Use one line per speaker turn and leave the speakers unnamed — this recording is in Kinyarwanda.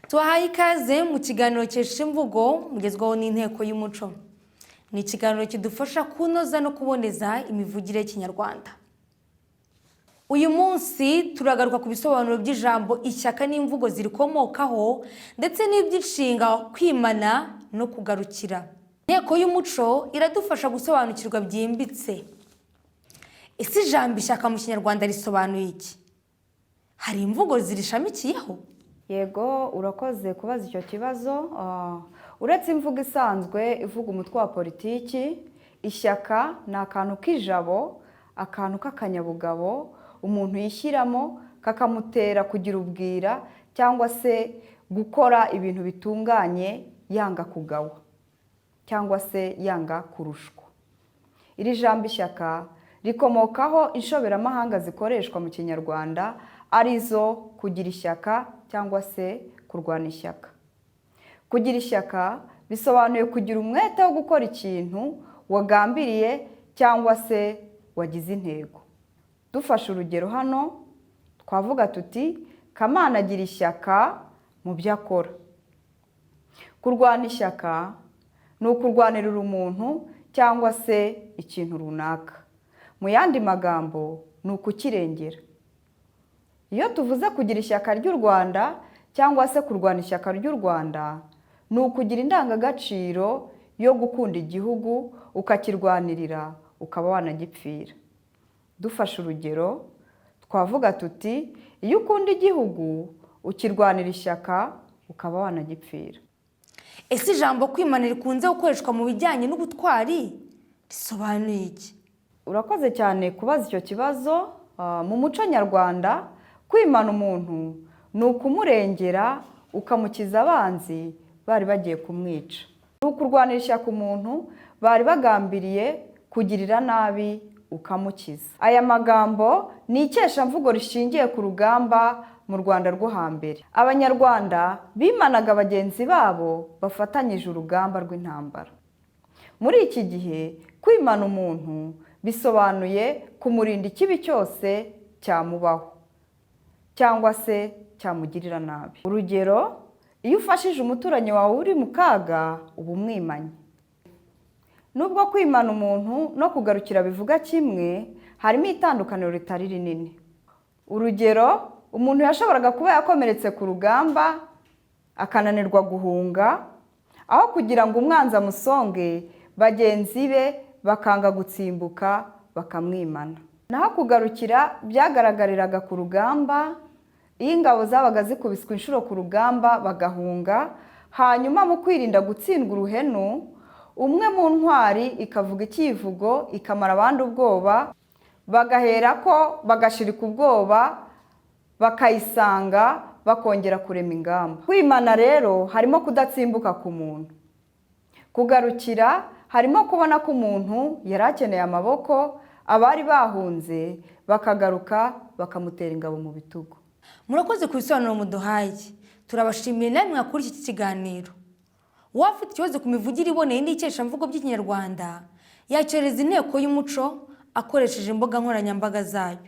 Tuhaye ikaze mu kiganiro cyesha imvugo mugezwaho n'inteko y'umuco. Ni ikiganiro kidufasha kunoza no kuboneza imivugire y'Ikinyarwanda. Uyu munsi turagaruka ku bisobanuro by'ijambo ishyaka n'imvugo zirikomokaho ndetse n'iby'inshinga kwimana no kugarukira. Inteko y'umuco iradufasha gusobanukirwa byimbitse. Ese ijambo ishyaka mu Kinyarwanda risobanuye iki? Hari imvugo zirishamikiyeho?
Yego, urakoze kubaza icyo kibazo. Uretse imvugo isanzwe ivuga umutwe wa politiki, ishyaka ni akantu k'ijabo, akantu k'akanyabugabo umuntu yishyiramo kakamutera kugira ubwira cyangwa se gukora ibintu bitunganye yanga kugawa cyangwa se yanga kurushwa. Iri jambo ishyaka rikomokaho inshoberamahanga zikoreshwa mu Kinyarwanda arizo kugira ishyaka cyangwa se kurwana ishyaka. Kugira ishyaka bisobanuye kugira umwete wo gukora ikintu wagambiriye cyangwa se wagize intego. Dufashe urugero hano twavuga tuti Kamana agira ishyaka mu byo akora. Kurwana ishyaka ni ukurwanirira umuntu cyangwa se ikintu runaka. Mu yandi magambo ni ukukirengera. Iyo tuvuze kugira ishyaka ry'u Rwanda cyangwa se kurwana ishyaka ry'u Rwanda, ni ukugira indangagaciro yo gukunda igihugu ukakirwanirira ukaba wanagipfira. Dufashe urugero twavuga tuti iyo ukunda igihugu ukirwanira ishyaka ukaba wanagipfira.
Ese ijambo kwimana rikunze gukoreshwa mu bijyanye n'ubutwari risobanuye iki?
Urakoze cyane kubaza icyo kibazo. Mu muco nyarwanda kwimana umuntu ni ukumurengera ukamukiza abanzi bari bagiye kumwica. Ni ukurwanira ishyaka umuntu bari bagambiriye kugirira nabi ukamukiza. Aya magambo ni ikeshamvugo rishingiye ku rugamba mu Rwanda rwo hambere. Abanyarwanda bimanaga bagenzi babo bafatanyije urugamba rw'intambara. Muri iki gihe kwimana umuntu bisobanuye kumurinda ikibi cyose cyamubaho cyangwa se cyamugirira nabi. Urugero, iyo ufashije umuturanyi wawe uri mu kaga uba umwimanye. Nubwo kwimana umuntu no kugarukira bivuga kimwe, harimo itandukaniro ritari rinini. Urugero, umuntu yashoboraga kuba yakomeretse ku rugamba akananirwa guhunga, aho kugira ngo umwanzi amusonge bagenzi be bakanga gutsimbuka bakamwimana. Naho kugarukira byagaragariraga ku rugamba, iyo ingabo zabaga zikubiswe inshuro ku rugamba bagahunga, hanyuma mu kwirinda gutsindwa uruhenu, umwe mu ntwari ikavuga icyivugo ikamara abandi ubwoba, bagaherako bagashirika ubwoba bakayisanga bakongera kurema ingamba. Kwimana rero harimo kudatsimbuka ku muntu. Kugarukira harimo kubona ko umuntu yari akeneye amaboko, abari bahunze bakagaruka bakamutera ingabo mu bitugu.
Murakoze ku bisobanuro muduhaye. Turabashimiye namwe kuri iki kiganiro. Wafite ikibazo ku mivugire iboneye n'ikeshamvugo by'Ikinyarwanda yacereza inteko y'umuco akoresheje imbuga nkoranyambaga zayo.